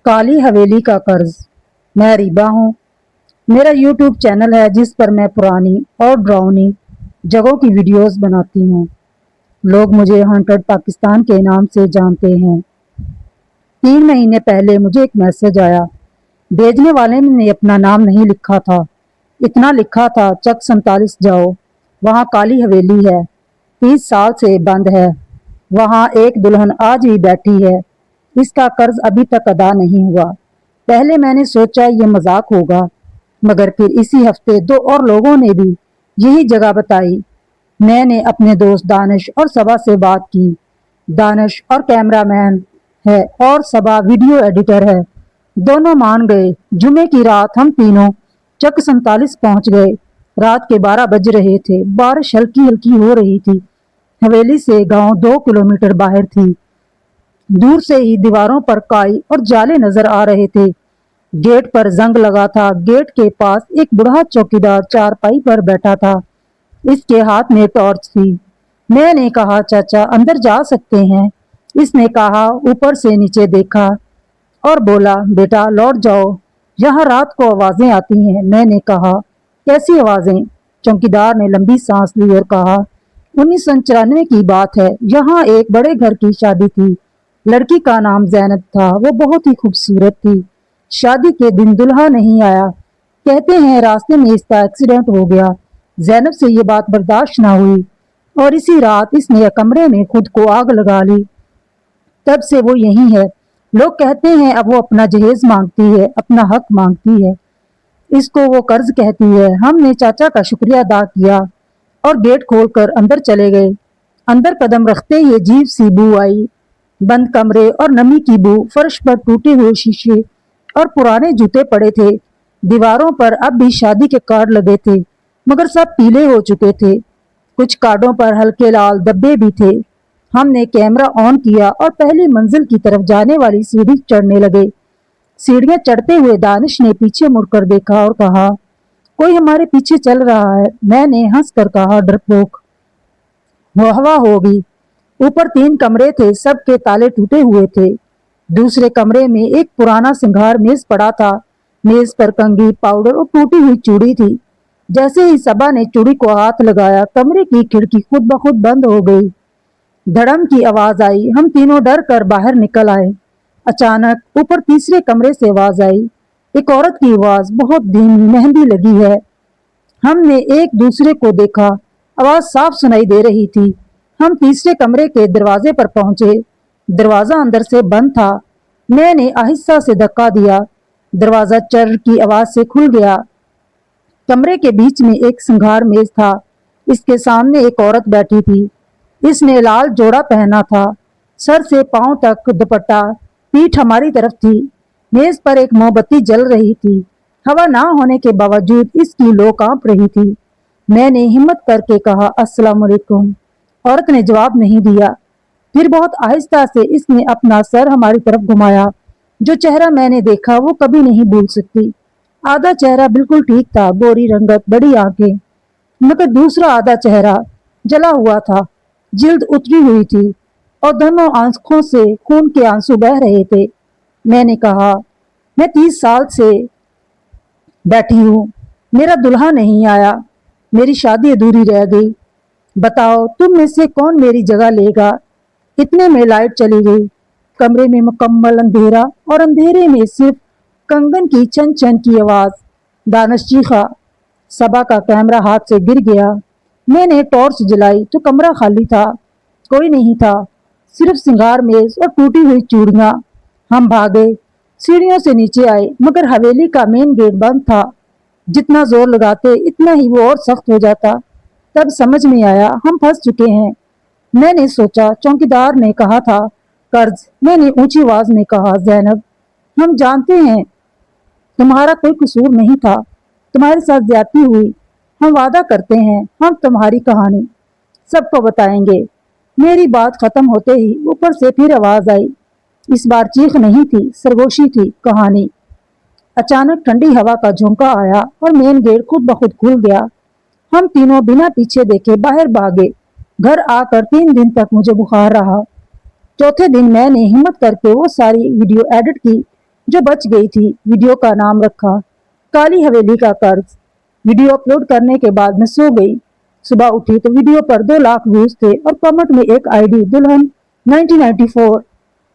काली हवेली का कर्ज। मैं रीबा हूँ। मेरा यूट्यूब चैनल है जिस पर मैं पुरानी और डरावनी जगहों की वीडियोस बनाती हूँ। लोग मुझे हॉन्टेड पाकिस्तान के नाम से जानते हैं। 3 महीने पहले मुझे एक मैसेज आया। भेजने वाले ने अपना नाम नहीं लिखा था, इतना लिखा था चक 47 जाओ, वहाँ काली हवेली है, 30 साल से बंद है, वहाँ एक दुल्हन आज भी बैठी है, इसका कर्ज अभी तक अदा नहीं हुआ। पहले मैंने सोचा ये मजाक होगा, मगर फिर इसी हफ्ते 2 और लोगों ने भी यही जगह बताई। मैंने अपने दोस्त दानिश और सबा से बात की। दानिश और कैमरामैन है और सबा वीडियो एडिटर है। दोनों मान गए। जुमे की रात हम तीनों चक 47 पहुंच गए। रात के 12 बज रहे थे। बारिश हल्की हल्की हो रही थी। हवेली से गांव 2 किलोमीटर बाहर थी। दूर से ही दीवारों पर काई और जाले नजर आ रहे थे। गेट पर जंग लगा था। गेट के पास एक बूढ़ा चौकीदार चारपाई पर बैठा था। इसके हाथ में टॉर्च थी। मैंने कहा, चाचा अंदर जा सकते हैं? इसने कहा, ऊपर से नीचे देखा और बोला, बेटा लौट जाओ, यहाँ रात को आवाजें आती हैं। मैंने कहा, कैसी आवाजें? चौकीदार ने लंबी सांस ली और कहा, 1994 की बात है। यहाँ एक बड़े घर की शादी थी। लड़की का नाम जैनब था। वो बहुत ही खूबसूरत थी। शादी के दिन दुल्हा नहीं आया। कहते हैं रास्ते में इसका एक्सीडेंट हो गया। जैनब से ये बात बर्दाश्त ना हुई और इसी रात इसने कमरे में खुद को आग लगा ली। तब से वो यही है। लोग कहते हैं अब वो अपना जहेज मांगती है, अपना हक मांगती है। इसको वो कर्ज कहती है। हमने चाचा का शुक्रिया अदा किया और गेट खोलकर अंदर चले गए। अंदर कदम रखते ही अजीब सी बू आई। बंद कमरे और नमी की बू, फर्श पर टूटे हुए शीशे और पुराने जूते पड़े थे। दीवारों पर अब भी शादी के कार्ड लगे थे, मगर सब पीले हो चुके थे। कुछ कार्डों पर हल्के लाल धब्बे भी थे। हमने कैमरा ऑन किया और पहली मंजिल की तरफ जाने वाली सीढ़ी चढ़ने लगे। सीढ़ियां चढ़ते हुए दानिश ने पीछे मुड़कर देखा और कहा, कोई हमारे पीछे चल रहा है। मैंने हंसकर कहा, डरपोक, वो हवा होगी। ऊपर 3 कमरे थे, सबके ताले टूटे हुए थे। दूसरे कमरे में एक पुराना सिंगार मेज पड़ा था। मेज पर कंघी, पाउडर और टूटी हुई चूड़ी थी। जैसे ही सबा ने चूड़ी को हाथ लगाया, कमरे की खिड़की खुद ब खुद बंद हो गई। धड़म की आवाज आई। हम तीनों डर कर बाहर निकल आए। अचानक ऊपर तीसरे कमरे से आवाज आई, एक औरत की आवाज, बहुत धीमी, मेहंदी लगी है। हमने एक दूसरे को देखा। आवाज साफ सुनाई दे रही थी। हम तीसरे कमरे के दरवाजे पर पहुंचे। दरवाजा अंदर से बंद था। मैंने आहिस्ता से धक्का दिया। दरवाजा चर की आवाज से खुल गया। कमरे के बीच में एक सिंगार मेज था। इसके सामने एक औरत बैठी थी। इसने लाल जोड़ा पहना था, सर से पांव तक दुपट्टा, पीठ हमारी तरफ थी। मेज पर एक मोमबत्ती जल रही थी। हवा ना होने के बावजूद इसकी लौ कांप रही थी। मैंने हिम्मत करके कहा, अस्सलाम वालेकुम। औरत ने जवाब नहीं दिया। फिर बहुत आहिस्ता से इसने अपना सर हमारी तरफ घुमाया। जो चेहरा मैंने देखा वो कभी नहीं भूल सकती। आधा चेहरा बिल्कुल ठीक था, गोरी रंगत, बड़ी आंखें, मगर दूसरा आधा चेहरा जला हुआ था। जिल्द उतरी हुई थी और दोनों आंखों से खून के आंसू बह रहे थे। मैंने कहा, मैं 30 साल से बैठी हूँ, मेरा दुल्हा नहीं आया, मेरी शादी अधूरी रह गई। बताओ तुम में से कौन मेरी जगह लेगा? इतने में लाइट चली गई। कमरे में मुकम्मल अंधेरा और अंधेरे में सिर्फ कंगन की छन छन की आवाज। दानिश चीखा। सबा का कैमरा हाथ से गिर गया। मैंने टॉर्च जलाई तो कमरा खाली था। कोई नहीं था, सिर्फ सिंगार मेज और टूटी हुई चूड़ियां। हम भागे, सीढ़ियों से नीचे आए, मगर हवेली का मेन गेट बंद था। जितना जोर लगाते इतना ही वो और सख्त हो जाता। तब समझ में आया हम फंस चुके हैं। मैंने सोचा चौकीदार ने कहा था कर्ज। मैंने ऊंची आवाज में कहा, जैनब हम जानते हैं तुम्हारा कोई कसूर नहीं था, तुम्हारे साथ ज्यादती हुई। हम वादा करते हैं हम तुम्हारी कहानी सबको बताएंगे। मेरी बात खत्म होते ही ऊपर से फिर आवाज आई। इस बार चीख नहीं थी, सरगोशी थी, कहानी। अचानक ठंडी हवा का झोंका आया और मेन गेट खुद ब खुद खुल गया। हम तीनों बिना पीछे देखे बाहर भागे। घर आकर 3 दिन तक मुझे बुखार रहा। चौथे दिन मैंने हिम्मत करके वो सारी वीडियो एडिट की। जो बच गई थी। वीडियो का नाम रखा काली हवेली का कर्ज। वीडियो अपलोड करने के बाद मैं सो गई। सुबह उठी तो वीडियो पर 2 लाख व्यूज थे और कमेंट में एक आईडी दुल्हन 1994।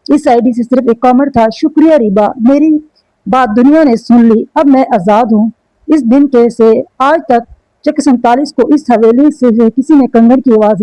इस आईडी से सिर्फ एक कमेंट था, शुक्रिया रीबा, मेरी बात दुनिया ने सुन ली, अब मैं आजाद हूँ। इस दिन के से आज तक चक 47 को इस हवेली से किसी ने कंगन की आवाज नहीं